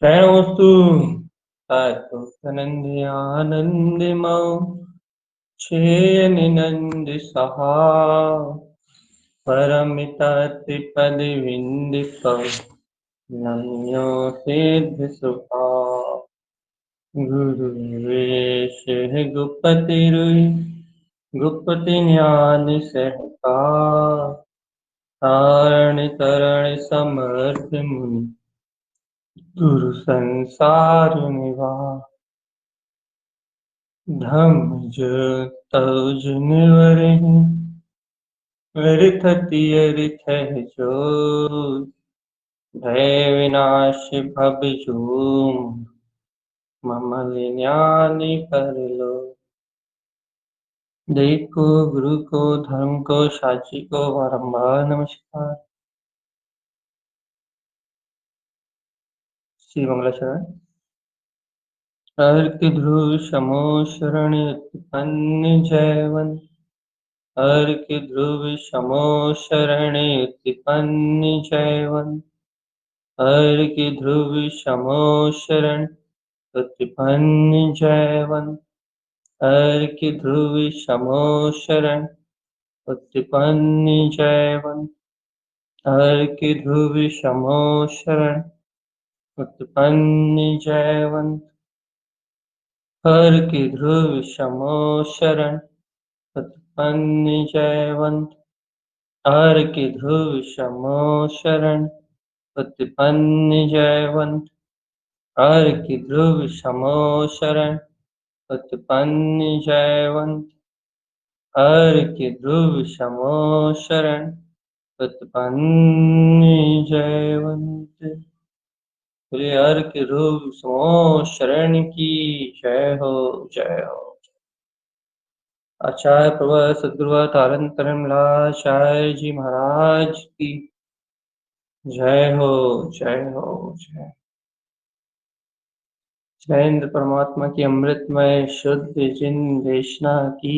शरणमस्तु तत्त्वनन्द्यानन्दिमौ क्षेयनिनन्दिसहा परमितत्रिपदिविन्दितौ नम्यो सिद्धिसुखा गुरुवेशः गुप्पतिरुयि गुप्पतिज्ञानि सहका तारणि तरणि समर्थ मुनि गुरु संसार निवा धम्म जो तौज निवरहि विरथति अरिथ जो भय विनाश भव जोम मम ज्ञानी कर लो। दैव को गुरु को धर्म को साची को बारंबार नमस्कार। श्री मंगलाचरण। अर्क ध्रुव समो शरण उत्पन्न जयवन अर्क ध्रुव समो शरण उत्पन्न जयवन अर्क ध्रुव समो शरण उत्पन्न जयवन अर्क ध्रुव समो शरण उत्पन्न जयवन अर्क ध्रुव समो शरण उत्पन्न जयवन अर्क ध्रुव समो शरण उत्पन्न जयवंत अर्क ध्रुव समो शरण उत्पन्न जयवंत अर्क ध्रुव समो शरण उत्पन्न जयवंत अर्क ध्रुव समो शरण उत्पन्न जयवंत। बोले अर्क ध्रुव समो शरण की जय हो जय हो। आचार्य प्रवर सद्गुरु तारंतरमलाचार्य जी महाराज की जय हो जय हो जय। जयेंद्र परमात्मा की अमृतमय शुद्ध जिन देशना की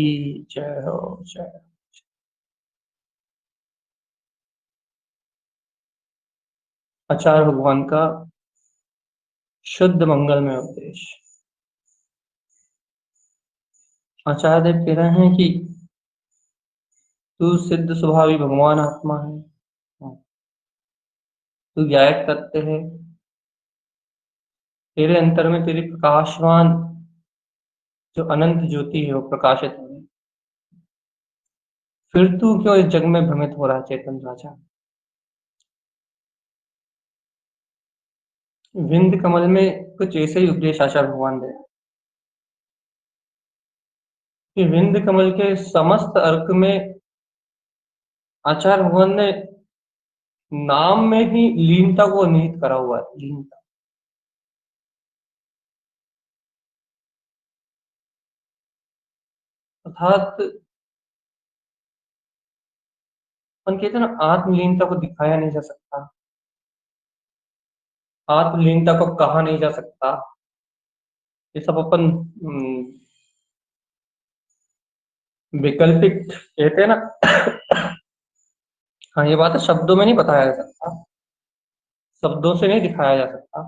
जय हो जय। आचार्य भगवान का शुद्ध मंगलमय उपदेश। आचार्य देव कह रहे हैं कि तू सिद्ध स्वभावी भगवान आत्मा है, तू गायक तत्व है, तेरे अंतर में तेरी प्रकाशवान जो अनंत ज्योति है वो प्रकाशित हो रही। फिर तू क्यों इस जग में भ्रमित हो रहा है चेतन राजा। विंद कमल में कुछ ऐसे ही उपदेश आचार्य भगवान दे कि विंद कमल के समस्त अर्क में आचार्य भगवान ने नाम में ही लीनता को निहित करा हुआ है। लीनता अर्थात अपन कहते हैं ना, आत्मलीनता को दिखाया नहीं जा सकता, आत्मलीनता को कहा नहीं जा सकता। ये सब अपन वैकल्पिक कहते हैं ना। हाँ, ये बात है, शब्दों में नहीं बताया जा सकता, शब्दों से नहीं दिखाया जा सकता,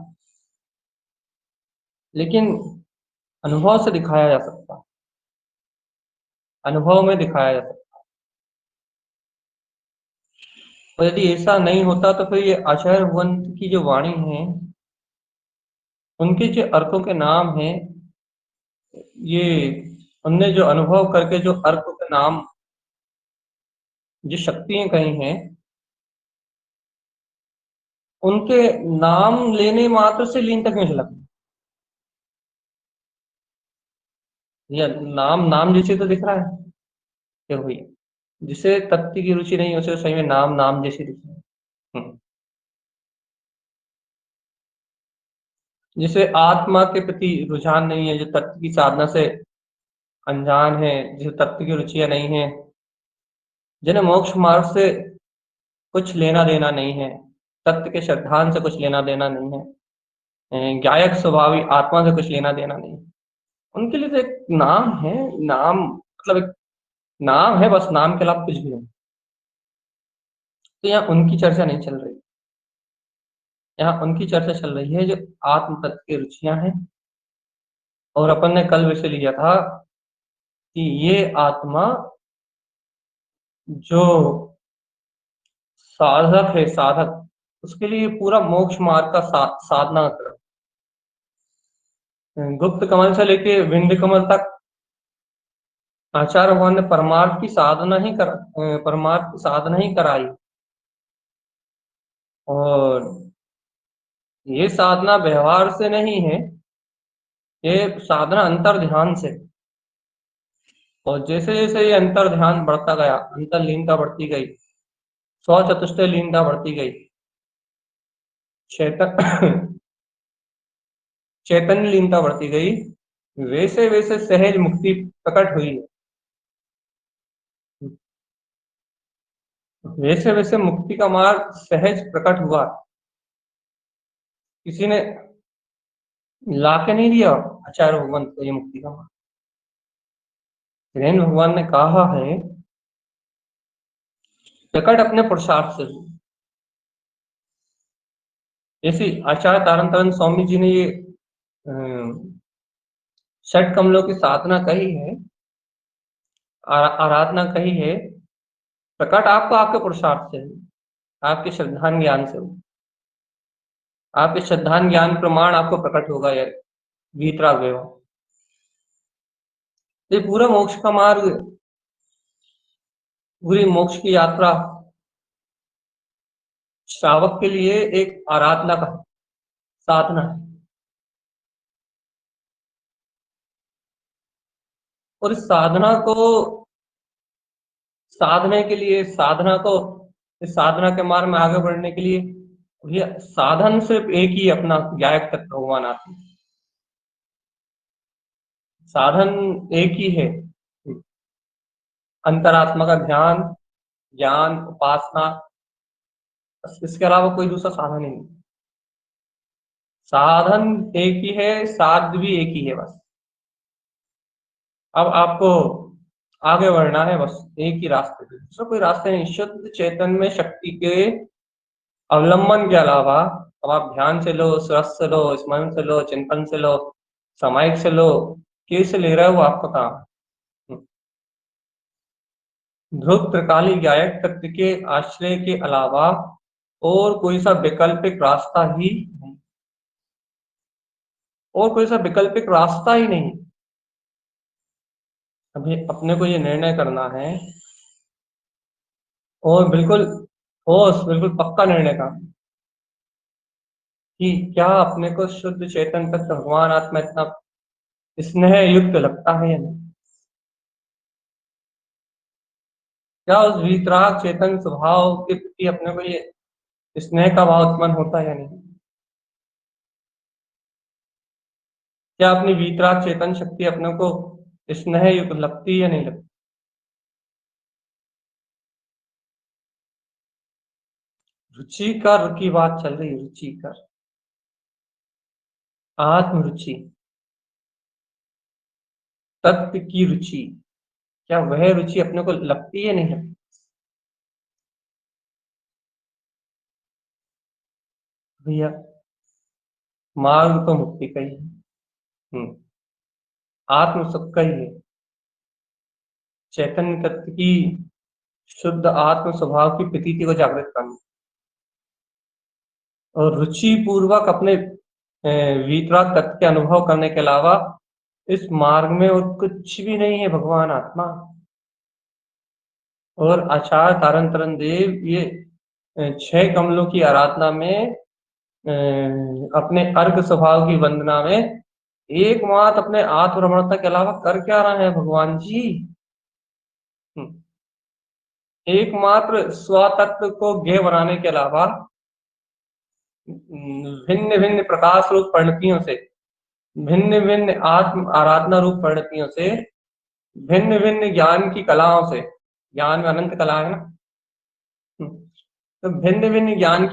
लेकिन अनुभव से दिखाया जा सकता, अनुभव में दिखाया जा सकता। और यदि ऐसा नहीं होता तो फिर ये आचार्य भगवान की जो वाणी है, उनके जो अर्थों के नाम हैं, ये उनने जो अनुभव करके जो अर्थों के नाम, जो शक्तियां कही हैं, उनके नाम लेने मात्र से लीन तक नहीं झलक। या नाम नाम जैसे तो दिख रहा है, ये हुई। जिसे तत्व की रुचि नहीं, उसे सही में नाम नाम जैसे दिख रहा है। जिसे आत्मा के प्रति रुझान नहीं है, जो तत्व की साधना से अनजान है, जिसे तत्व की रुचियां नहीं है, जिन्हें मोक्ष मार्ग से कुछ लेना देना नहीं है, तत्व के सिद्धांत से कुछ लेना देना नहीं है, गायक स्वभावी आत्मा से कुछ लेना देना नहीं है, उनके लिए तो एक नाम है। नाम मतलब एक नाम है, बस नाम के अलावा कुछ भी नहीं। तो यहाँ उनकी चर्चा नहीं चल रही, यहाँ उनकी चर्चा चल रही है जो आत्म तत्व की रुचियां हैं। और अपन ने कल विषय लिया था कि ये आत्मा जो साधक है, साधक उसके लिए पूरा मोक्ष मार्ग का साधना कर, गुप्त कमल से लेके विंध्य कमल तक आचार्य भगवान ने परमार्थ की साधना ही कराई। और ये साधना व्यवहार से नहीं है, ये साधना अंतर ध्यान से। और जैसे जैसे ये अंतर ध्यान बढ़ता गया, अंतर लीनता बढ़ती गई, स्व चतुष्टय लीनता बढ़ती गई, चैतन्य चैतन्य लीनता बढ़ती गई, वैसे वैसे सहज मुक्ति प्रकट हुई। वैसे वैसे मुक्ति का मार्ग सहज प्रकट हुआ। किसी ने लाके नहीं दिया आचार्य भगवान को ये मुक्ति का मार्ग। धीरेन्द्र भगवान ने कहा है प्रकट अपने पुरुषार्थ से। जैसे आचार्य तारण तारण स्वामी जी ने ये षट कमलों की साधना कही है, आराधना कही है, प्रकट आपको आपके पुरुषार्थ से है, आपके श्रद्धान ज्ञान से हो। आपके श्रद्धान ज्ञान प्रमाण आपको प्रकट होगा यार, वीतराग वैभव। ये पूरा मोक्ष का मार्ग, पूरी मोक्ष की यात्रा श्रावक के लिए एक आराधना का साधना है। और इस साधना को साधने के लिए, इस साधना के मार्ग में आगे बढ़ने के लिए ये साधन सिर्फ एक ही अपना गायक तत्व भगवान आत्मा, साधन एक ही है, अंतरात्मा का ध्यान, ज्ञान, उपासना, बस इसके अलावा कोई दूसरा साधन नहीं। साधन एक ही है, साध भी एक ही है बस। अब आपको आगे बढ़ना है बस एक ही रास्ते पे, दूसरा कोई रास्ते नहीं। शुद्ध चैतन्य में शक्ति के अवलंबन के अलावा अब आप ध्यान से लो, श्रस से लो, स्मरण से लो, चिंतन से लो, सामायिक से लो, कैसे ले रहे हो वो आपका काम है। ध्रुव त्रिकाली गायक तत्व के आश्रय के अलावा और कोई सा वैकल्पिक रास्ता ही नहीं, और कोई सा वैकल्पिक रास्ता ही नहीं। अभी अपने को ये निर्णय करना है, और बिल्कुल ठोस, बिल्कुल पक्का निर्णय का, कि क्या अपने को शुद्ध चेतन तत्व भगवान आत्मा इतना स्नेह युक्त लगता है या नहीं। क्या उस वीतराग चेतन स्वभाव के प्रति अपने को ये स्नेह का भाव उत्पन्न होता है या नहीं। क्या अपनी वीतराग चेतन शक्ति अपने को स्नेह युक्त लगती है या नहीं लगती। रुचिकर की बात चल रही है, रुचिकर, आत्म रुचि, तत्व की रुचि, क्या वह रुचि अपने को लगती है नहीं लगती। भैया मार्ग तो मुक्ति का ही है, आत्म सुख का ही है, चैतन्य तत्व की शुद्ध आत्म स्वभाव की प्रतीति को जागृत करना, और रुचि पूर्वक अपने वीतराग तत्व के अनुभव करने के अलावा इस मार्ग में और कुछ भी नहीं है भगवान आत्मा। और आचार्य तारण तारण देव ये 6 कमलों की आराधना में, अपने अर्घ स्वभाव की वंदना में एकमात्र अपने आत्मरमणता के अलावा कर क्या रहे हैं भगवान जी। एकमात्र स्वतत्व को ज्ञेय बनाने के अलावा भिन्न भिन्न प्रकाश रूप परिणतियों से, भिन्न भिन्न आत्म आराधना रूप परिणतियों से, भिन्न भिन्न ज्ञान की कलाओं से, ज्ञान में अनंत कला है ना, तो भिन्न भिन्न ज्ञान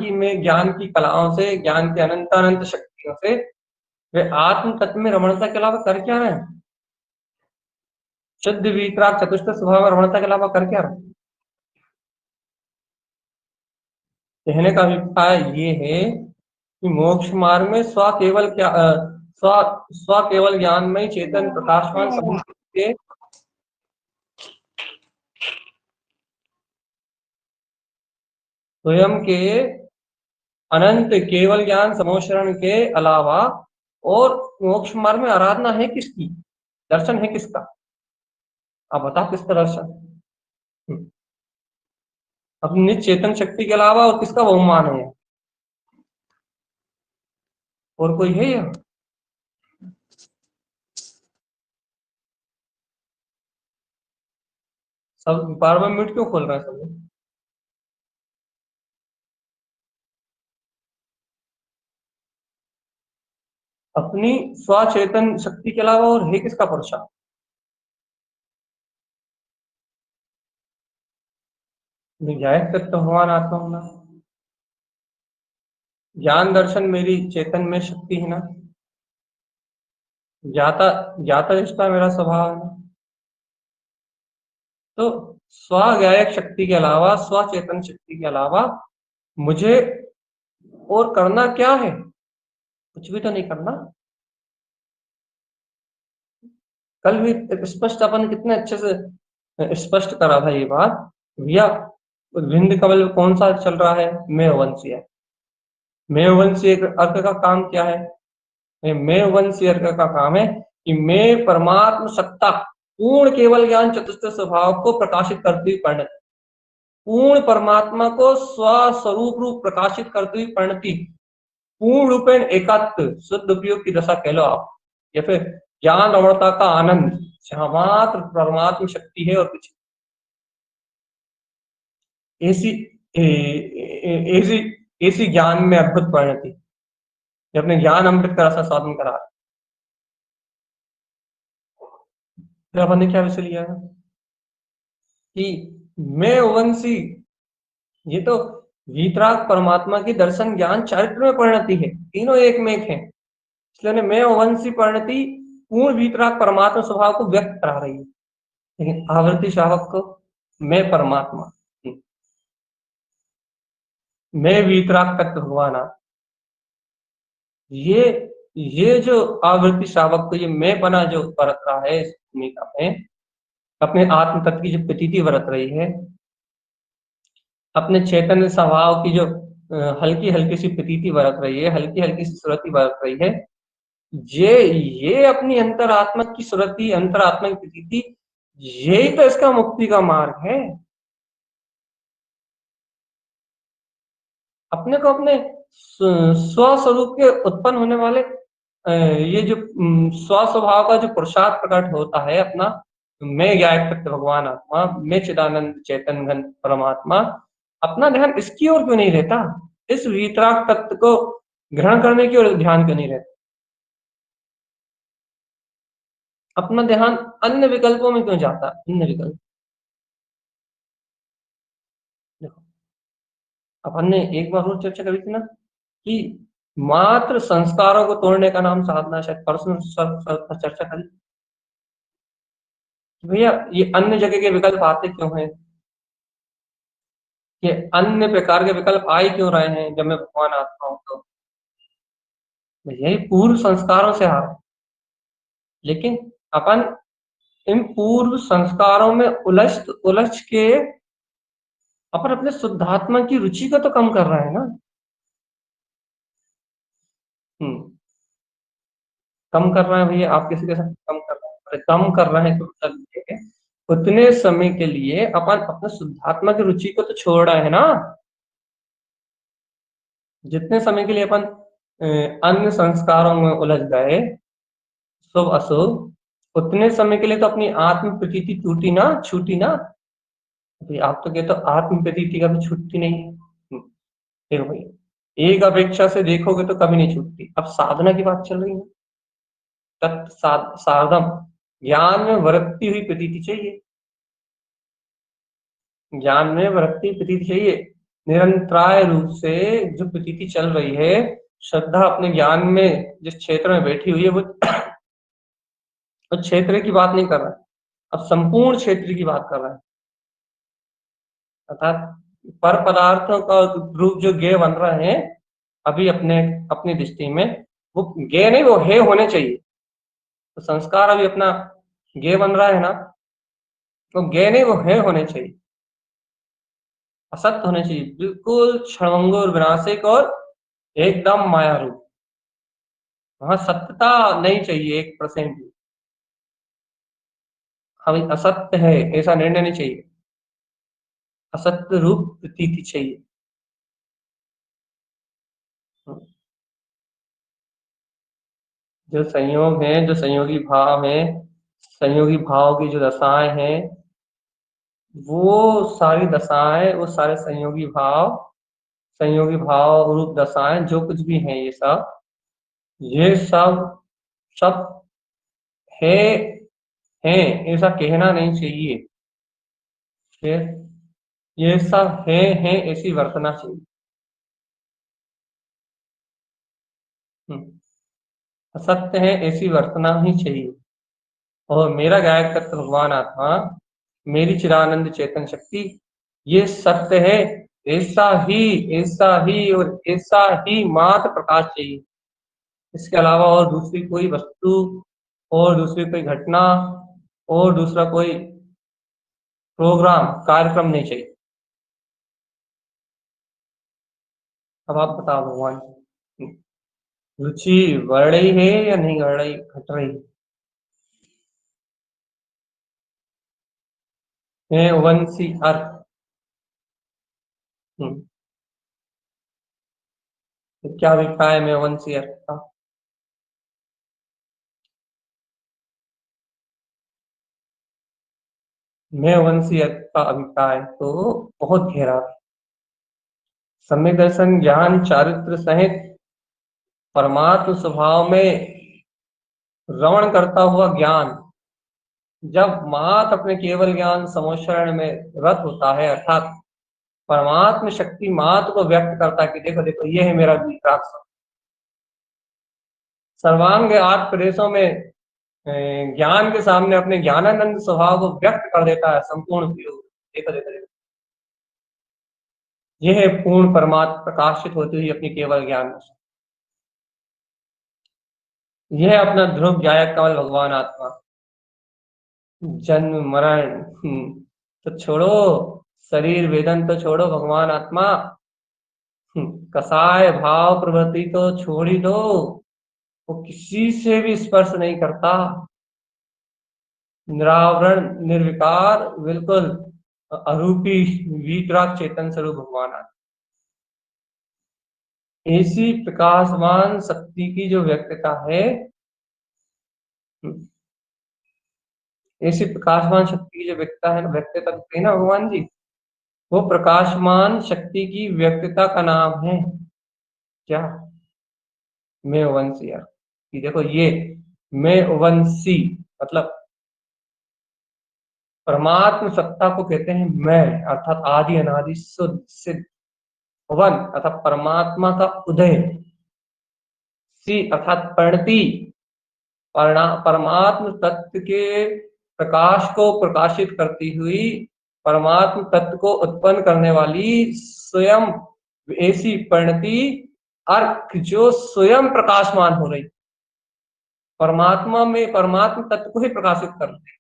की कलाओं से, ज्ञान की अनंत अनंत शक्तियों से वे आत्म तत्व में रमणता के अलावा कर क्या रहे हैं। शुद्ध वीतराग चतुष्ट स्वभाव में रमणता के अलावा कर क्या रहे हैं। कहने का अभिप्राय ये है मोक्ष मार्ग में स्व केवल क्या स्व स्व केवल ज्ञानमय चेतन प्रकाशमान के स्वयं के अनंत केवल ज्ञान समोशरण के अलावा और मोक्ष मार्ग में आराधना है किसकी, दर्शन है किसका? आप बताओ किसका दर्शन? अपनी निज चेतन शक्ति के अलावा और किसका बहुमान है? और कोई है यह? सब बार बार म्यूट क्यों खोल रहे हैं सब? अपनी स्वचेतन शक्ति के अलावा और है किसका पुरुषार्थ? जायज तत्व भगवान आत्मा होना, ज्ञान दर्शन मेरी चेतन में शक्ति है ना, ज्ञाता ज्ञाता निष्ठा मेरा स्वभाव है ना। तो स्वज्ञायक शक्ति के अलावा, स्वचेतन शक्ति के अलावा मुझे और करना क्या है? कुछ भी तो नहीं करना। कल भी स्पष्ट अपन कितने अच्छे से स्पष्ट करा था ये बात भैया। विंध्य कवल कौन सा चल रहा है? मेघवंशी है। मेघवंशी अर्थ का काम क्या है? मेघवंशी अर्थ का काम है कि मैं परमात्म सत्ता पूर्ण केवल ज्ञान चतुष्ट स्वभाव को प्रकाशित करती हुई परिणति, पूर्ण परमात्मा को स्वस्वरूप रूप प्रकाशित करती हुई परिणति, पूर्ण रूपेण एकात्म शुद्ध उपयोग की दशा कह लो आप, या फिर ज्ञान अमरता का आनंद, जहां मात्र परमात्म शक्ति है और कुछ ऐसी ऐसी ऐसी ज्ञान में अद्भुत परिणति, जो अपने ज्ञान अमृत का रसा साधन करा रहा है। फिर अपन ने क्या विषय लिया है कि मैं वंशी, ये तो वीतराग परमात्मा की दर्शन ज्ञान चारित्र में परिणति है, तीनों एक में एक है। इसलिए मैं वंशी परिणति पूर्ण वीतराग परमात्मा स्वभाव को व्यक्त करा रही है। लेकिन आवृत्ति शावक को मैं परमात्मा, मैं वीतराग तत्व भगवान, ये ये जो आवृत्ति शावक को ये मैं बना जो बरत रहा है इस भूमिका में, अपने आत्म तत्व की जो प्रतीति बरत रही है, अपने चैतन्य स्वभाव की जो हल्की हल्की सी प्रतीति बरत रही है, हल्की हल्की सी सुरति बरत रही है, ये अपनी अंतरात्मा की सुरति, अंतरात्मा की प्रतीति, यही तो इसका मुक्ति का मार्ग है। अपने को अपने स्वस्वरूप के उत्पन्न होने वाले ये जो स्वस्वभाव का जो पुरुषार्थ प्रकट होता है अपना, मैं ज्ञायक तत्व भगवान आत्मा, मैं चिदानंद चेतन घन परमात्मा, अपना ध्यान इसकी ओर क्यों नहीं रहता? इस वीतराग तत्व को ग्रहण करने की ओर ध्यान क्यों नहीं रहता? अपना ध्यान अन्य विकल्पों में क्यों जाता? अन्य विकल्प देखो, अपन ने एक बार और चर्चा करी थी ना कि मात्र संस्कारों को तोड़ने का नाम साधना, शायद परसों चर्चा करी भैया। ये अन्य जगह के विकल्प आते क्यों हैं? ये अन्य प्रकार के विकल्प आ ही क्यों रहे हैं जब मैं भगवान आता हूं तो? यही पूर्व संस्कारों से आ रहा है। लेकिन अपन इन पूर्व संस्कारों में उलझ के अपन अपने शुद्धात्मा की रुचि को तो कम कर रहे हैं ना। हम्म कम कर रहे हैं भैया, आप किसी के साथ कम कर रहे हैं? अरे कम कर रहे हैं तो मतलब ये है, उतने समय के लिए अपन अपने शुद्धात्मा की रुचि को तो छोड़ रहे हैं ना। जितने समय के लिए अपन अन्य संस्कारों में उलझ गए, शुभ अशुभ, उतने समय के लिए तो अपनी आत्म प्रतीति टूटी ना, छूटी ना। अभी आप तो कहते हो आत्म प्रतीति कभी छूटती नहीं है। देखो भाई, एक अपेक्षा से देखोगे तो कभी नहीं छूटती। अब साधना की बात चल रही है, साधम ज्ञान में वृत्ति हुई प्रतीति चाहिए, ज्ञान में वृत्ति प्रतीति चाहिए, निरंतराय रूप से जो प्रतीति चल रही है। श्रद्धा अपने ज्ञान में जिस क्षेत्र में बैठी हुई है वो उस क्षेत्र की बात नहीं कर रहा है, अब संपूर्ण क्षेत्र की बात कर रहा है। अर्थात पर पदार्थों का रूप जो ज्ञेय बन रहा है, अभी अपनी दृष्टि में वो गे नहीं, वो हे होने चाहिए। तो संस्कार अभी अपना गे बन रहा है ना, तो गे नहीं, वो हे होने चाहिए, असत्य होने चाहिए, बिल्कुल क्षणभंगुर विनाशिक और एकदम माया रूप। वहां सत्यता नहीं चाहिए 1% भी। अभी असत्य है ऐसा निर्णय नहीं चाहिए, असत्य रूप प्रतीति चाहिए। जो संयोग है, जो संयोगी भाव है, संयोगी भाव की जो दशाएं हैं, वो सारी दशाएं, वो सारे संयोगी भाव रूप दशाएं जो कुछ भी हैं, ये सब सब है है ऐसा कहना नहीं चाहिए। ये ये सब है ऐसी वर्तना चाहिए। हम्म, असत्य है ऐसी वर्तना ही चाहिए। और मेरा गायक तत्व भगवान आत्मा, मेरी चिदानंद चेतन शक्ति, ये सत्य है, ऐसा ही और ऐसा ही मात्र प्रकाश चाहिए। इसके अलावा और दूसरी कोई वस्तु, और दूसरी कोई घटना, और दूसरा कोई प्रोग्राम, कार्यक्रम नहीं चाहिए। अब आप बताओ भगवान, रुचि बढ़ रही है या नहीं बढ़ रही, घट रही है? वंशी अर्थ। हम्म, तो क्या अभिप्राय में वंशी अर्थ का? मैं वंशी अर्थ का अभिप्राय तो बहुत गहरा है। सम्यक दर्शन ज्ञान चारित्र सहित परमात्म स्वभाव में रमण करता हुआ ज्ञान, जब मात अपने केवल ज्ञान समोच्चरण में रत होता है, अर्थात परमात्म शक्ति मात को व्यक्त करता है कि देखो देखो ये है मेरा विराट सर्वांग 8 प्रदेशों में, ज्ञान के सामने अपने ज्ञानानंद स्वभाव को व्यक्त कर देता है संपूर्ण उपयोग। देखो देखो देखो, यह है पूर्ण परमात्मा प्रकाशित होती हुई अपनी केवल ज्ञान में। यह है अपना ध्रुव गायक कमल भगवान आत्मा। जन्म मरण तो छोड़ो, शरीर वेदन तो छोड़ो भगवान आत्मा, कसाय भाव प्रवृत्ति तो छोड़ ही दो। वो किसी से भी स्पर्श नहीं करता, निरावरण निर्विकार, बिल्कुल अरूपी वीतराग चेतन स्वरूप भगवान आत्मा। ऐसी प्रकाशमान शक्ति की जो व्यक्तता है, ऐसी प्रकाशमान शक्ति की जो व्यक्तता है, व्यक्तता है ना भगवान जी, वो प्रकाशमान शक्ति की व्यक्तता का नाम है क्या? मैं वंशी यार, कि देखो ये मैं वंशी मतलब परमात्म सत्ता को कहते हैं मैं, अर्थात आदि अनादि शुद्ध सिद्ध। वन अर्थात परमात्मा का उदय, सी अर्थात परिणति, परमात्म तत्व के प्रकाश को प्रकाशित करती हुई, परमात्म तत्व को उत्पन्न करने वाली स्वयं ऐसी परिणति, अर्क जो स्वयं प्रकाशमान हो रही, परमात्मा में परमात्म तत्व को ही प्रकाशित कर रही।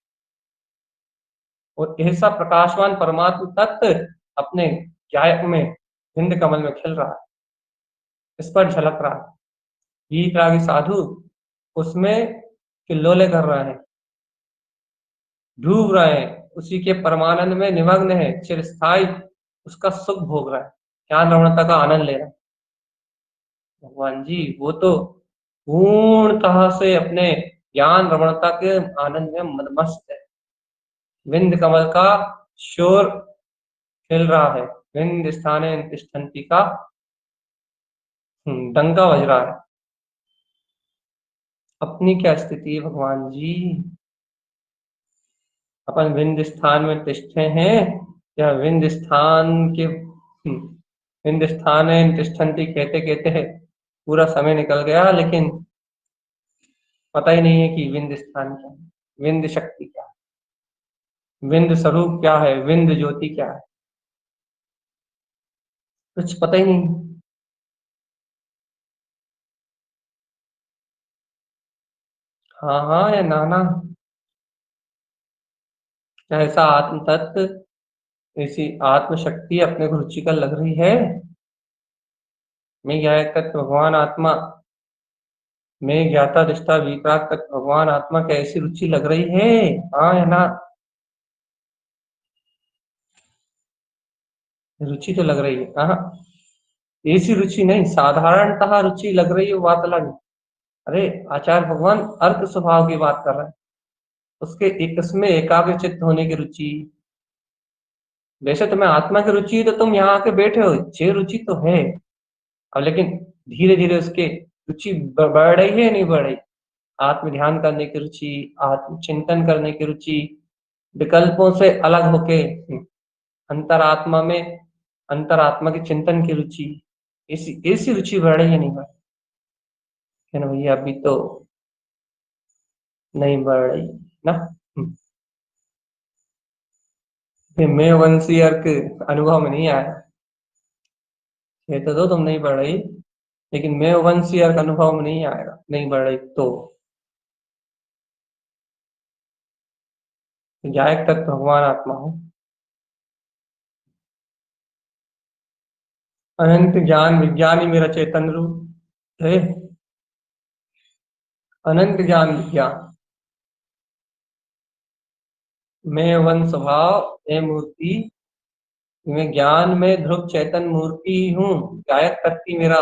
और ऐसा प्रकाशवान परमात्म तत्व अपने गायक में, हिंद कमल में खिल रहा है, इस पर झलक रहा है। गीत रागी साधु उसमें किल्लोले कर रहे हैं, डूब रहे हैं, उसी के परमानंद में निमग्न है, चिरस्थायी उसका सुख भोग रहा है, ज्ञान रमणता का आनंद ले रहा है। भगवान जी वो तो पूर्णतः से अपने ज्ञान रमणता के आनंद में मदमस्त है। विंद कमल का शोर खिल रहा है, विंद स्थाने तिष्ठन्ति का डंका बज रहा है। अपनी क्या स्थिति है भगवान जी? अपन विंद स्थान में तिष्ठे हैं, या विंद स्थान के विंद स्थान तिष्ठन्ति कहते कहते है पूरा समय निकल गया, लेकिन पता ही नहीं है कि विंद स्थान क्या है, विंद शक्ति क्या है, विंद स्वरूप क्या है, विंद ज्योति क्या है, कुछ पता ही नहीं। हाँ हाँ या नाना, ऐसा आत्म तत्व, ऐसी आत्म शक्ति अपने को रुचिकर लग रही है। मैं क्या तत्व भगवान आत्मा, मैं ज्ञाता दृष्टा वितराग तत्व भगवान आत्मा की ऐसी रुचि लग रही है। हाँ या ना? रुचि तो लग रही है। हाँ, ऐसी रुचि नहीं, साधारणतः रुचि लग रही है, वो बात अलग है। अरे, आचार्य भगवान अर्थ स्वभाव की बात कर रहे हैं, उसके एक उसमें एकाग्र चित्त होने की रुचि। वैसे तुम्हें आत्मा की रुचि है तो तुम यहाँ आके बैठे हो, ये रुचि तो है। अब लेकिन धीरे धीरे उसके रुचि बढ़ रही है, नहीं बढ़ रही? आत्म ध्यान करने की रुचि, आत्म चिंतन करने की रुचि, विकल्पों से अलग होके अंतरात्मा में, अंतरात्मा के चिंतन की रुचि, ऐसी ऐसी रुचि बढ़ रही है, नहीं बढ़ रही? है ना भैया? अभी तो नहीं बढ़ रही ना। ये मैं वंशी अर्क अनुभव में नहीं आया। ये तो दो तुम नहीं बढ़ रही, लेकिन मैं वंशी अर्क अनुभव में नहीं आएगा, नहीं बढ़ रही तो। जायक तत्व भगवान आत्मा हो, अनंत ज्ञान विज्ञान ही मेरा चेतन रूप है। अनंत ज्ञान विज्ञान, मैं वन स्वभाव है मूर्ति, मैं ज्ञान में ध्रुव चैतन मूर्ति हूँ। गायक शक्ति मेरा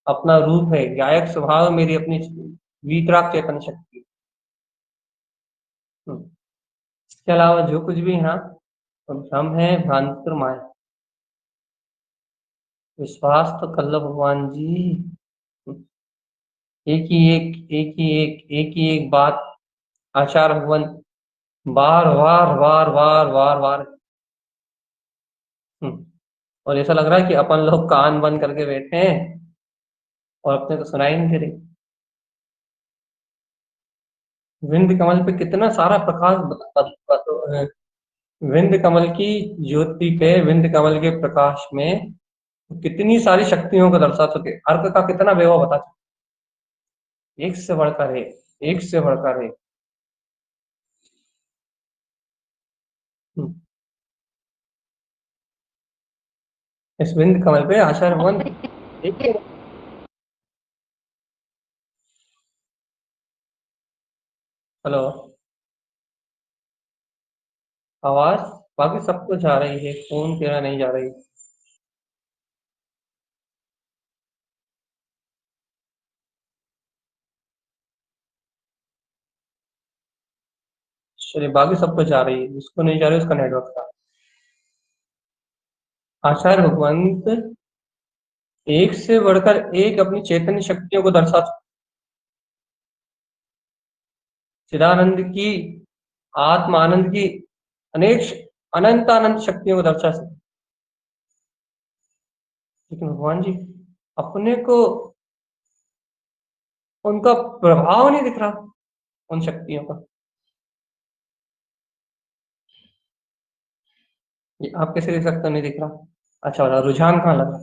अपना रूप है, गायक स्वभाव मेरी अपनी वीतराग चेतन शक्ति। इसके अलावा जो कुछ भी है ना, तो भ्रम है, भ्रांति और माया। विश्वास तो कर लो भगवान जी। एक ही एक बात आचार्य भगवान बार बार बार बार बार बार। और ऐसा लग रहा है कि अपन लोग कान बंद करके बैठे हैं और अपने को सुनाई नहीं दे रही। विंध्य कमल पे कितना सारा प्रकाश विंध्य कमल की ज्योति पे, विंध्य कमल के प्रकाश में कितनी सारी शक्तियों को दर्शा चुके, अर्क का कितना वैभव बता चुके, एक से बढ़कर है, एक से बढ़कर है। हम्म, इस विंध्य कमल पे आचार्य भगवान एक। हेलो, आवाज बाकी सबको जा रही है, फोन तेरा नहीं जा रही। चलिए, बाकी सबको जा रही है, उसको नहीं जा रही, उसका नेटवर्क था। आचार्य भगवंत एक से बढ़कर एक अपनी चैतन्य शक्तियों को दर्शा, चिदानंद की, आत्म आनंद की अनेक अनंत अनंत शक्तियों को दर्शा सकते। लेकिन भगवान जी अपने को उनका प्रभाव नहीं दिख रहा, उन शक्तियों का। ये आप कैसे देख सकते हो नहीं दिख रहा? अच्छा, वाला रुझान कहाँ लगा?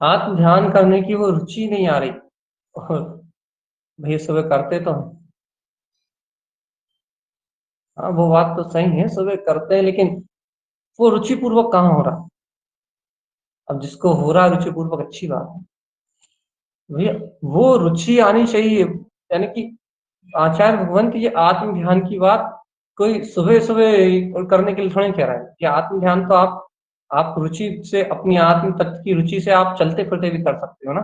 आत्म ध्यान करने की वो रुचि नहीं आ रही। और भैया सुबह करते तो हैं। हाँ, वो बात तो सही है, सुबह करते हैं, लेकिन वो रुचि पूर्वक कहाँ हो रहा? अब जिसको हो रहा है रुचि पूर्वक, अच्छी बात है भैया, वो रुचि आनी चाहिए। यानी कि आचार्य भगवंत ये आत्म ध्यान की बात कोई सुबह सुबह करने के लिए थोड़ी कह रहा है कि आत्म ध्यान तो आप रुचि से, अपनी आत्म तत्व की रुचि से आप चलते फिरते भी कर सकते हो ना।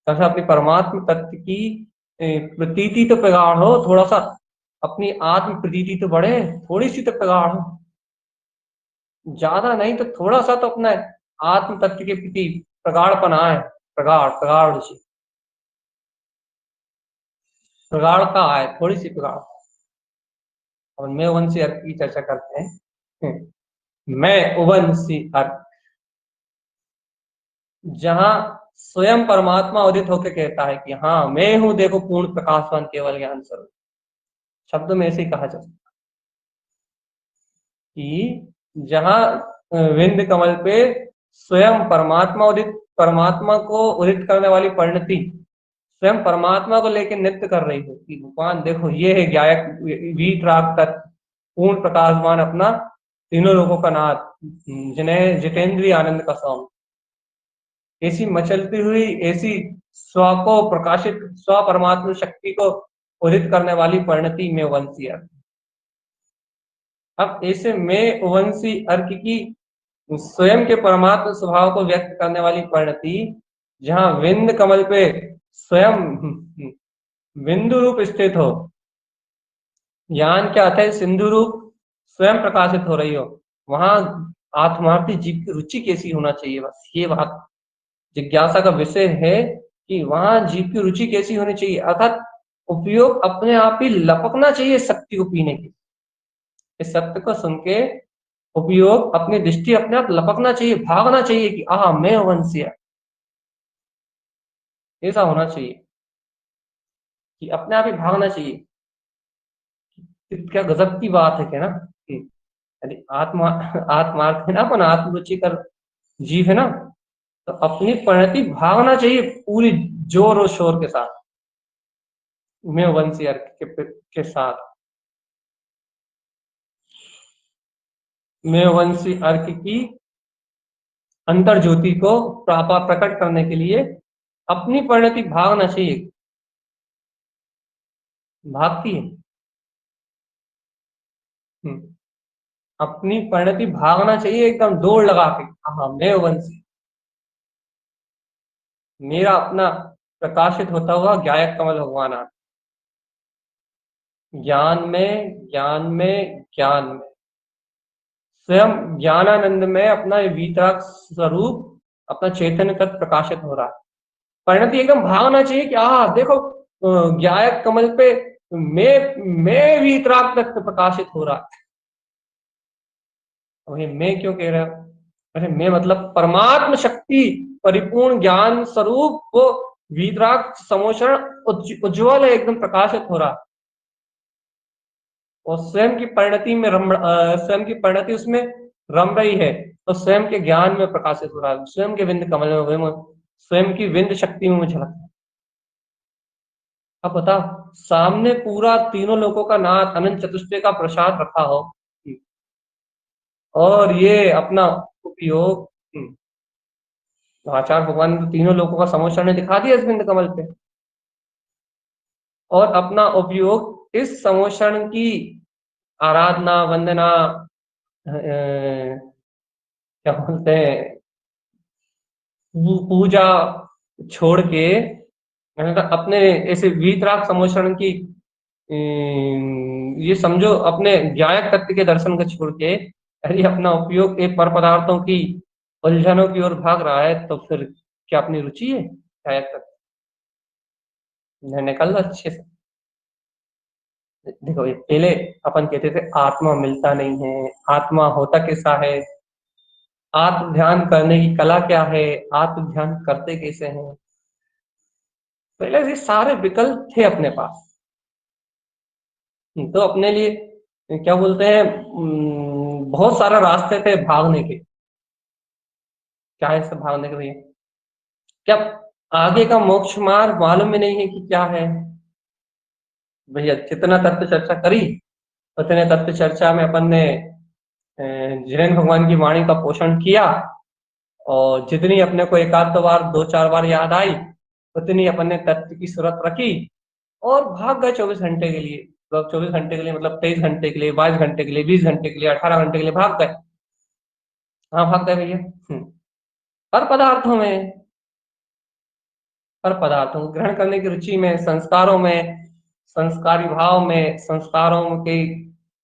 जैसे अपनी परमात्म तत्व की प्रतीति तो प्रगाढ़ हो थोड़ा सा, अपनी आत्म प्रतीति तो बढ़े, थोड़ी सी तो प्रगाढ़ हो, ज्यादा नहीं तो थोड़ा सा तो अपना आत्म तत्व के प्रति प्रगाढ़पन आए। प्रगाढ़ प्रगाढ़ रुचि, प्रगाढ़ता आए, थोड़ी सी प्रगाढ़। और मैं वंशी अर्थ की चर्चा करते हैं। मैं वंशी अर्थ, जहां स्वयं परमात्मा उदित होकर कहता है कि हाँ मैं हूं, देखो पूर्ण प्रकाशवान केवल ज्ञान स्वरूप। शब्द में ऐसे ही कहा जा सकता कि जहां विंध्य कमल पे स्वयं परमात्मा उदित, परमात्मा को उदित करने वाली परिणति स्वयं परमात्मा को लेकर नृत्य कर रही हो कि भगवान देखो ये है गायक वीतराग तत्व, पूर्ण प्रकाशमान अपना तीनों लोगों का नाथ, जिन्हें जितेंद्रिय आनंद का स्वामी, ऐसी मचलती हुई, ऐसी स्व को प्रकाशित, स्व परमात्मा शक्ति को उदित करने वाली परिणति में वंशी अर्क। अब ऐसे में वंशी अर्क की स्वयं के परमात्मा स्वभाव को व्यक्त करने वाली परिणति, जहां विंद कमल पे स्वयं बिंदु रूप स्थित हो, ज्ञान क्या अर्थ है, सिंधु रूप स्वयं प्रकाशित हो रही हो, वहां आत्मार्थी जीव की रुचि कैसी होना चाहिए, बस ये बात जिज्ञासा का विषय है कि वहां जीव की रुचि कैसी होनी चाहिए। अर्थात उपयोग अपने आप ही लपकना चाहिए शक्ति को पीने की, इस सत्य को सुन के उपयोग अपनी दृष्टि अपने आप लपकना चाहिए, भागना चाहिए कि आह मैं वंशी, ऐसा होना चाहिए कि अपने आप ही भागना चाहिए। क्या गजब की बात है, क्या ना, यदि आत्मार्थ है ना, अपन आत्मरुचि कर जीव है ना, तो अपनी परिणति भागना चाहिए पूरी जोर और शोर के साथ, मैं वंशी अर्क के साथ। मैं वंशी अर्क की अंतर ज्योति को प्रकट करने के लिए अपनी परिणति भागना चाहिए, भागती है। अपनी परिणति भागना चाहिए एकदम दौड़ लगा के, हाँ मैं वंशी, मेरा अपना प्रकाशित होता हुआ गायक कमल भगवान आ, ज्ञान में ज्ञान में ज्ञान में स्वयं ज्ञानानंद में अपना वीतराग स्वरूप, अपना चैतन्य तत्व प्रकाशित हो रहा है। परिणति एकदम भागना चाहिए कि देखो गायक कमल पे मैं वीतराग तत्व प्रकाशित हो रहा है। वही मैं क्यों कह रहा हूं, अरे मैं मतलब परमात्म शक्ति परिपूर्ण ज्ञान स्वरूप वो वीतराग समोषण उज्ज्वल है, एकदम प्रकाशित हो रहा, और स्वयं की परिणति में स्वयं की परिणति उसमें रम रही है, तो स्वयं के ज्ञान में प्रकाशित हो रहा है, स्वयं के विंद कमल में, स्वयं की विंद शक्ति में मुझे लगता है। अब बताओ, सामने पूरा तीनों लोगों का नाथ अनंत चतुष्टय का प्रसाद रखा हो, और ये अपना उपयोग, आचार्य भगवान ने तो तीनों लोगों का समोषण ने दिखा दिया इस बिंद कमल पे, और अपना उपयोग इस समोषण की आराधना वंदना, क्या बोलते हैं, पूजा छोड़ के, अपने ऐसे वीतराग समोषण की ये समझो अपने गायक तत्व के दर्शन को छोड़ के यदि अपना उपयोग एक पर पदार्थों की उलझनों की ओर भाग रहा है, तो फिर क्या अपनी रुचि है गायक तत्व, निकल लो अच्छे से। देखो पहले अपन कहते थे आत्मा मिलता नहीं है, आत्मा होता कैसा है, आत्म ध्यान करने की कला क्या है, आत्म ध्यान करते कैसे हैं, पहले से सारे विकल्प थे अपने पास। तो अपने लिए क्या बोलते हैं, बहुत सारे रास्ते थे भागने के। क्या है सब भागने के भैया, क्या आगे का मोक्ष मार्ग मालूम ही नहीं है कि क्या है भैया। जितना तत्व चर्चा करी उतने तत्व चर्चा में अपन ने जिनेन्द्र भगवान की वाणी का पोषण किया, और जितनी अपने को एक आध दो बार दो चार बार याद आई उतनी अपन ने तत्व की सूरत रखी, और भाग गए 24 घंटे के लिए। मतलब 24 घंटे के लिए मतलब 23 घंटे के लिए, 22 घंटे के लिए, 20 घंटे के लिए, 18 घंटे के लिए भाग गए। हाँ भाग गए भैया। पर पदार्थों में, पर पदार्थों को ग्रहण करने की रुचि में, संस्कारों में, संस्कारी भाव में, संस्कारों के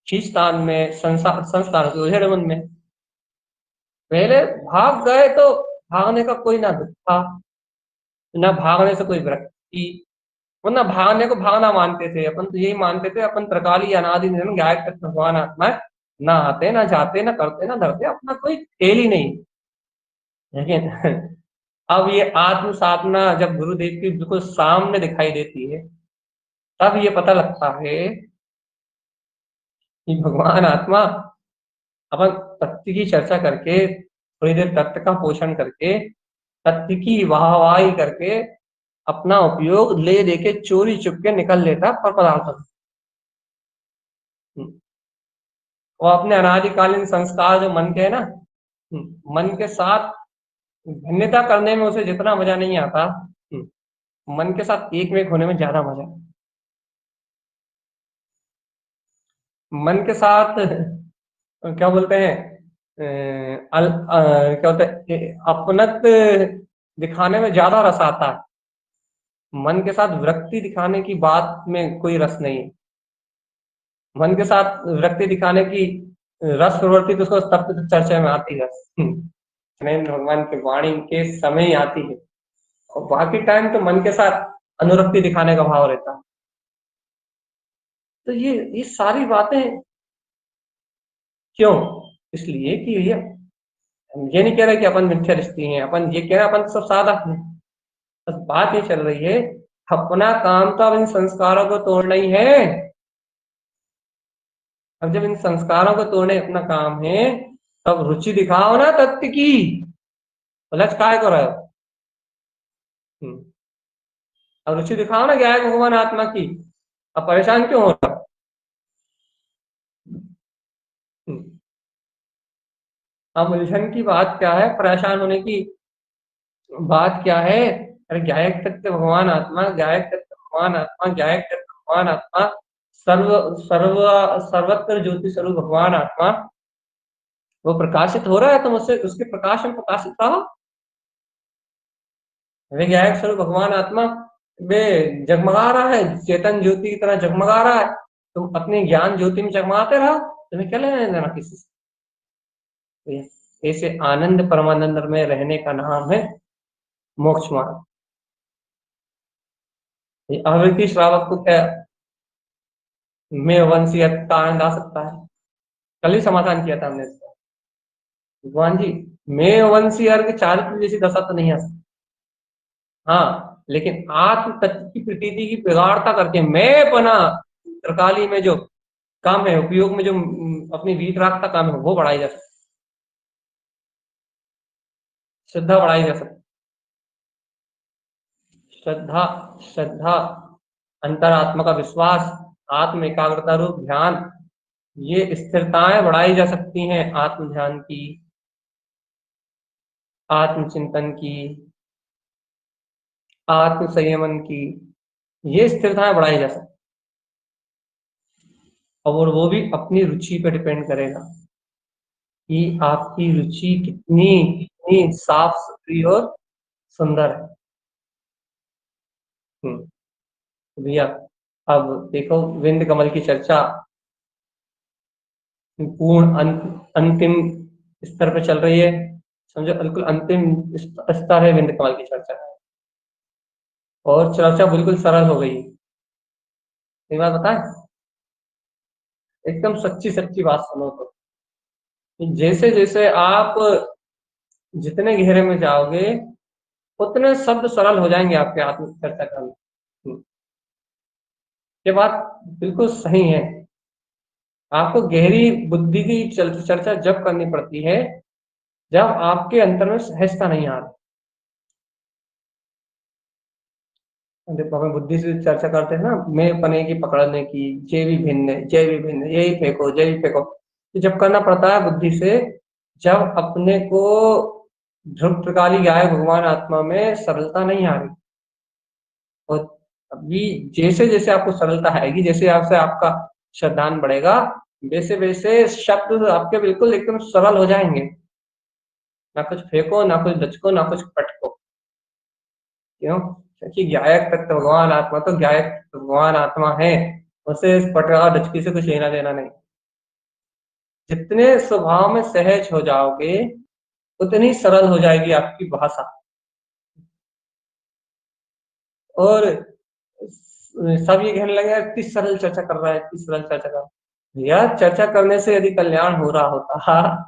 खींचतान में, संस्कारों के उधेड़बन में पहले भाग गए, तो भागने का कोई ना दुख था, ना भागने से कोई विरक्ति, वरना भागने को भागना मानते थे अपन, तो यही मानते थे अपन त्रिकाली अनादि निधन गायक तक भगवान आत्मा है, ना आते ना जाते ना करते ना धरते, अपना कोई खेल ही नहीं। लेकिन अब ये आत्म साधना जब गुरुदेव की बिल्कुल सामने दिखाई देती है, तब ये पता लगता है कि भगवान आत्मा, अपन तत्व की चर्चा करके थोड़ी देर तत्व का पोषण करके, तत्व की वाहवाही करके अपना उपयोग ले देके चोरी चुपके निकल लेता पर पदार्थों से। वो अपने अनादिकालीन संस्कार जो मन के है ना, मन के साथ भिन्नता करने में उसे जितना मजा नहीं आता, मन के साथ एक में एक होने में ज्यादा मजा है। मन के साथ क्या बोलते हैं, क्या होता है, अपनत दिखाने में ज्यादा रस आता है। मन के साथ विरक्ति दिखाने की बात में कोई रस नहीं है। मन के साथ विरक्ति दिखाने की रस प्रवृत्ति तो उसको तब तक चर्चा में आती है, कृष्ण भगवान की वाणी के समय ही आती है, और बाकी टाइम तो मन के साथ अनुरक्ति दिखाने का भाव रहता है। तो ये सारी बातें क्यों? इसलिए कि ये नहीं कह रहे कि अपन मिथ्या रिश्ते हैं, अपन ये कह रहे हैं अपन सब साधक हैं। बस बात ये चल रही है, अपना काम तो अब इन संस्कारों को तोड़ना ही है। अब जब इन संस्कारों को तोड़ने अपना काम है, तब रुचि दिखाओ ना तत्व की, लक्ष्य काय करो। अब रुचि दिखाओ ना क्या है भगवान आत्मा की। अब परेशान क्यों हो रहा? अब उलझन की बात क्या है, परेशान होने की बात क्या है? अरे ज्ञायक तत्व भगवान आत्मा, ज्ञायक तत्व भगवान आत्मा, ज्ञायक तत्व भगवान आत्मा, सर्व सर्व सर्वत्र ज्योति स्वरूप भगवान आत्मा, वो प्रकाशित हो रहा है, तुम उससे उसके प्रकाश में प्रकाशित रहो। वे ज्ञायक स्वरूप भगवान आत्मा वे जगमगा रहा है, चेतन ज्योति की तरह जगमगा रहा है। तुम अपने ज्ञान ज्योति में जगमगाते रहो, तुम्हें क्या लेना देना किसी से। ऐसे आनंद परमानंद में रहने का नाम है मोक्ष मार्ग। अवृत्ति श्रावक को क्या में वंशीयत का आनंद आ सकता है? कल ही समाधान किया था हमने इसका। भगवान जी, मैं वंशी अर्घ चारित्र जैसी दशा तो नहीं आ सकती। हाँ, लेकिन आत्म तत्व की प्रतीति की बिगाड़ता करके मैं बना त्रिकाली में जो काम है, उपयोग में जो अपनी वीतरागता काम है, वो बढ़ाई जा सकती, श्रद्धा बढ़ाई जा सकती। श्रद्धा श्रद्धा अंतरात्मा का विश्वास, आत्म एकाग्रता रूप ध्यान, ये स्थिरताएं बढ़ाई जा सकती हैं आत्म ध्यान की, आत्मचिंतन की, आत्म संयमन की, ये स्थिरताएं बढ़ाई जा सकती। और वो भी अपनी रुचि पर डिपेंड करेगा कि आपकी रुचि कितनी कितनी साफ सुथरी और सुंदर है। भैया, अब देखो विंद कमल की चर्चा पूर्ण अंतिम स्तर पे चल रही है। समझो बिल्कुल अंतिम स्तर है विंद कमल की चर्चा, और चर्चा बिल्कुल सरल हो गई। एक बात बताएं, एकदम सच्ची सच्ची बात सुनो तो, जैसे जैसे आप जितने गहरे में जाओगे, उतने शब्द सरल हो जाएंगे आपके आत्म चर्चा करने। ये बात बिल्कुल सही है। आपको गहरी बुद्धि की चर्चा जब करनी पड़ती है जब आपके अंतर में सहजता नहीं आ रही। देखो, हमें बुद्धि से चर्चा करते हैं ना, मैं पने की पकड़ने की, जय भी भिन्न, जय भी भिन्न, यही फेंको, जय भी फेंको, तो जब करना पड़ता है बुद्धि से, जब अपने को ध्रुव प्रकाली गाय भगवान आत्मा में सरलता नहीं आ रही। और अभी जैसे जैसे आपको सरलता आएगी, जैसे आपसे आपका श्रद्धान बढ़ेगा, वैसे वैसे शब्द आपके बिल्कुल एकदम सरल हो जाएंगे। ना कुछ फेंको, ना कुछ दचको, ना कुछ पटको। क्यों? क्योंकि गायक तत्व भगवान आत्मा तो गायक तत्व भगवान आत्मा है, उसे इस पटका डचकी से कुछ लेना देना नहीं। जितने स्वभाव में सहज हो जाओगे, उतनी सरल हो जाएगी आपकी भाषा। और सब ये कहने लगे इतनी सरल चर्चा कर रहा है, इतनी सरल चर्चा कर रहा है। यार, चर्चा करने से यदि कल्याण हो रहा होता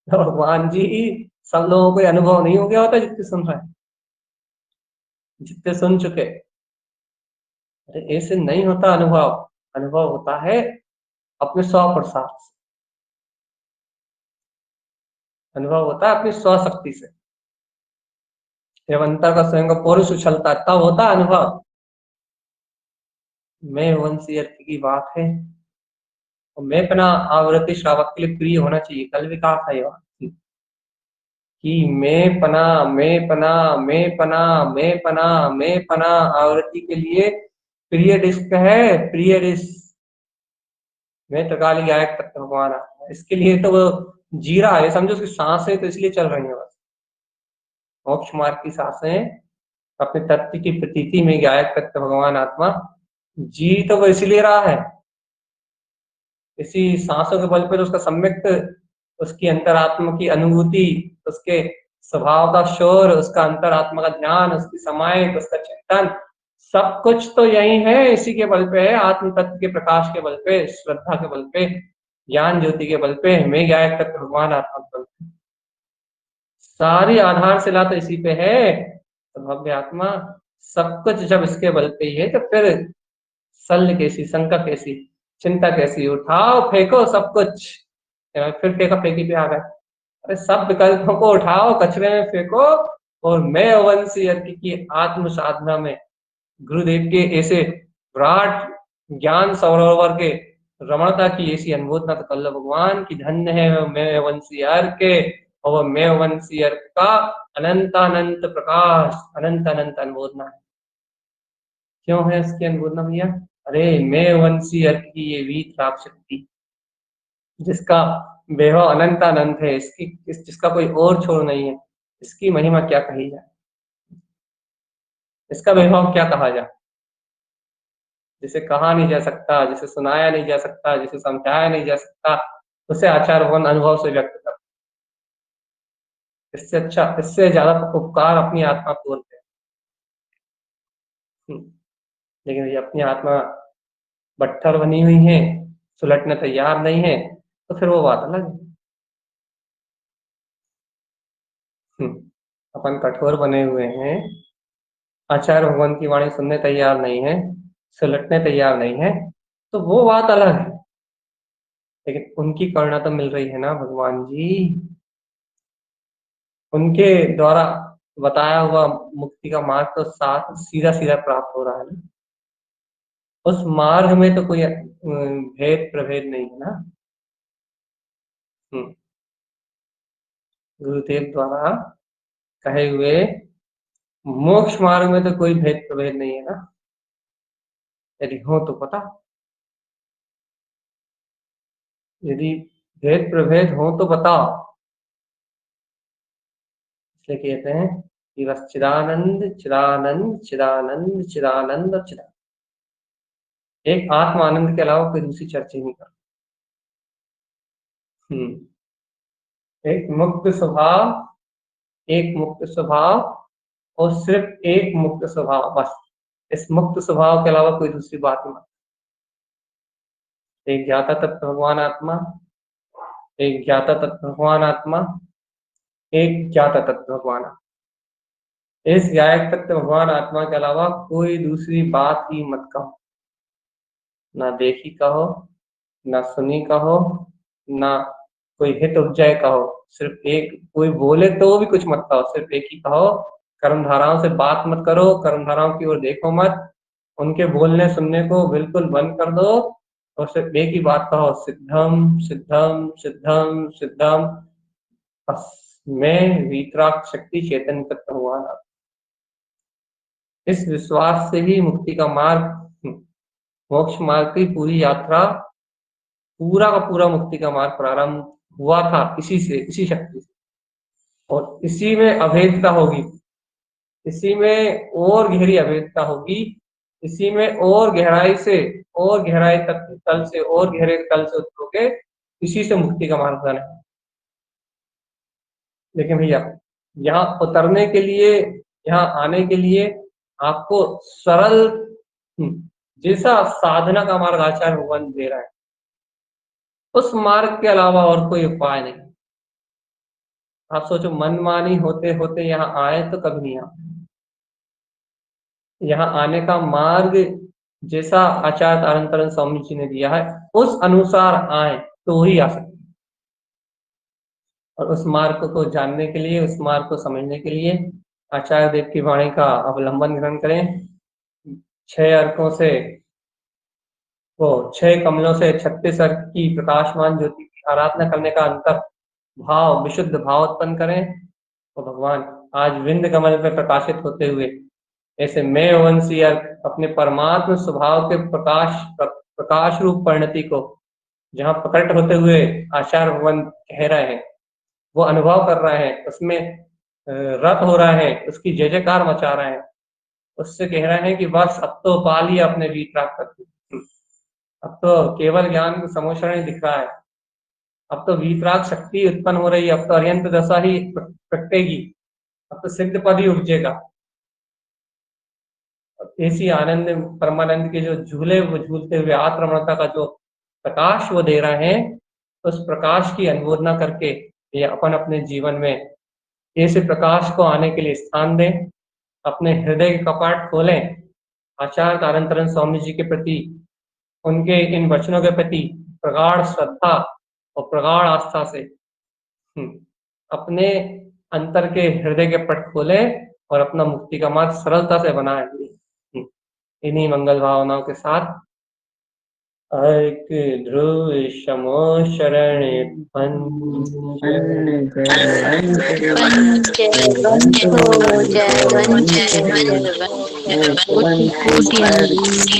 तो भगवान जी, सब लोगों को अनुभव नहीं हो गया होता जितने सुन रहे हैं, जितने सुन चुके। अरे ऐसे नहीं होता अनुभव। अनुभव होता है अपने 100% से। अनुभव होता है अपनी 100 शक्ति से। जब अंतर का स्वयं का पौरुष उछलता है तब होता है अनुभव। मैं वंशी अर्थ की बात है, और मैं अपना आवृत्ति श्रावक के लिए प्रिय होना चाहिए। कल भी कहा था ये बात कि मैं पना आवृत्ति के लिए प्रिय डिस्क है, प्रिय डिस्क। मैं त्रिकाली गायक तत्व भगवान आत्मा, इसके लिए तो वो जी रहा है, समझो उसकी सांसें तो इसलिए चल रही है बस। मोक्ष मार्ग की सांसें अपने तत्व की प्रतीति में गायक तत्व भगवान आत्मा जी तो वो इसलिए रहा है। इसी सांसों के बल पर उसका सम्यक, उसकी अंतरात्मा की अनुभूति, उसके स्वभाव का शोर, उसका अंतरात्मा का ध्यान, उसकी समायिक, उसका चिंतन, सब कुछ तो यही है, इसी के बल पे है। आत्म तत्व के प्रकाश के बल पे, श्रद्धा के बल पे, ज्ञान ज्योति के बल पे, मैं गायक तत्व भगवान आत्मा के बल पे, सारी आधारशिला तो इसी पे है। तो भव्य आत्मा सब कुछ जब इसके बल पे ही है, तो फिर शल्य कैसी, शंका कैसी, चिंता कैसी? उठाओ फेंको सब कुछ। फिर फेंका फेंकी पे आ गए। अरे सब विकल्पों को उठाओ, कचरे में फेंको, और मैं वंशी अर्थ की आत्म साधना में गुरुदेव के ऐसे विराट ज्ञान सरोवर के रमणता की ऐसी अनुभूतना तो कर लो भगवान की। धन्य है मैं वंशी अर्थ के, और वह मैं वंशी अर्थ का अनंत अनंत प्रकाश, अनंत अनंत अनुभूतना है। क्यों है इसकी अनुभूतना भैया? अरे मैं वंशी अर्थ की ये वीतराग शक्ति, जिसका वैभव अनंत अनंत है, जिसका कोई और छोर नहीं है, इसकी महिमा क्या कही जाए, इसका वैभव क्या कहा जाए, जिसे कहा नहीं जा सकता, जिसे सुनाया नहीं जा सकता, जिसे समझाया नहीं जा सकता, उसे आचार्य भगवान अनुभव से व्यक्त कर। इससे अच्छा, इससे ज्यादा उपकार अपनी आत्मा को बोलते हैं। लेकिन ये अपनी आत्मा बट्ठर बनी हुई है, सुलटने तैयार नहीं है, तो फिर वो बात अलग है। अपन कठोर बने हुए हैं, आचार्य भगवान की वाणी सुनने तैयार नहीं है, सुलटने तैयार नहीं है, तो वो बात अलग है। लेकिन उनकी करुणा तो मिल रही है ना भगवान जी, उनके द्वारा बताया हुआ मुक्ति का मार्ग तो साथ सीधा सीधा प्राप्त हो रहा है ना। उस मार्ग में तो कोई भेद प्रभेद नहीं है ना। हम्म, गुरुदेव द्वारा कहे हुए मोक्ष मार्ग में तो कोई भेद प्रभेद नहीं है ना। यदि हो तो पता, यदि भेद प्रभेद हो तो बताओ। इसलिए कहते हैं कि बस चिदानंद चिदानंद चिदानंद चिदानंद और चिदानंद, एक आत्म आनंद के अलावा कोई दूसरी चर्चा नहीं कर। एक मुक्त स्वभाव, एक मुक्त स्वभाव, और सिर्फ एक मुक्त स्वभाव बस। इस मुक्त स्वभाव के अलावा कोई दूसरी बात नहीं। एक ज्ञाता तत्व भगवान आत्मा, एक ज्ञाता तत्व भगवान आत्मा, एक ज्ञाता तत्व भगवान आत्मा। इस गायक तत्व भगवान आत्मा के अलावा कोई दूसरी बात ही मत कहो। ना देखी कहो, ना सुनी कहो, ना कोई हित उपजय कहो। सिर्फ एक, कोई बोले तो भी कुछ मत कहो, सिर्फ एक ही कहो। कर्मधाराओं से बात मत करो, कर्मधाराओं की ओर देखो मत, उनके बोलने सुनने को बिल्कुल बंद कर दो, और सिर्फ एक ही बात कहो, सिद्धम सिद्धम सिद्धम सिद्धम। बस मैं वीतराग शक्ति चैतन्य तत्व भगवान। इस विश्वास से ही मुक्ति का मार्ग, मोक्ष मार्ग की पूरी यात्रा, पूरा का पूरा मुक्ति का मार्ग प्रारंभ हुआ था, इसी से, इसी शक्ति से। और इसी में अभेदता होगी, इसी में और गहरी अभेदता होगी, इसी में और गहराई से, और गहराई तक तल से, और गहरे तल से उतरोगे, इसी से मुक्ति का मार्ग है। लेकिन भैया यहाँ उतरने के लिए, यहाँ आने के लिए आपको सरल, जैसा साधना का मार्ग आचार्य भगवान दे रहा है, उस मार्ग के अलावा और कोई उपाय नहीं। आप सोचो मनमानी होते होते यहाँ आए तो कभी नहीं आए। यहाँ आने का मार्ग जैसा आचार्य तारन स्वामी जी ने दिया है, उस अनुसार आए तो ही आ सकते। और उस मार्ग को जानने के लिए, उस मार्ग को समझने के लिए आचार्य देव की वाणी का अवलंबन ग्रहण करें। 6 अर्कों से, वो 6 कमलों से 36 अर्क की प्रकाशमान ज्योति की आराधना करने का अंतर भाव, विशुद्ध भाव उत्पन्न करें। तो भगवान आज विंध्य कमल में प्रकाशित होते हुए ऐसे मैं वंशी अर्क अपने परमात्म स्वभाव के प्रकाश रूप परिणति को जहाँ प्रकट होते हुए आचार्य भगवान कह रहे हैं, वो अनुभव कर रहे हैं, उसमें रत हो रहा है, उसकी जय जयकार मचा रहे हैं, उससे कह रहे हैं कि बस अब तो पा लिया अपने वीतराग तत्व, अब तो केवल ज्ञान समोषण ही दिख रहा है, अब तो वीतराग शक्ति उत्पन्न हो रही है, अब तो अर्यंत दशा ही प्रगटेगी, अब तो सिद्ध पद ही उपजेगा। ऐसी आनंद परमानंद के जो झूले वो झूलते हुए आत्मरमणता का जो प्रकाश वो दे रहे हैं, उस प्रकाश की अनुमोदना करके ये अपन अपने जीवन में ऐसे प्रकाश को आने के लिए स्थान दें, अपने हृदय के कपाट खोलें, आचार्य तारंतरन स्वामी जी के प्रति, उनके इन वचनों के प्रति प्रगाढ़ श्रद्धा और प्रगाढ़ आस्था से अपने अंतर के हृदय के पट खोलें और अपना मुक्ति का मार्ग सरलता से बनाएं। इन्हीं मंगल भावनाओं के साथ अर्क ध्रुव शमो शरण जय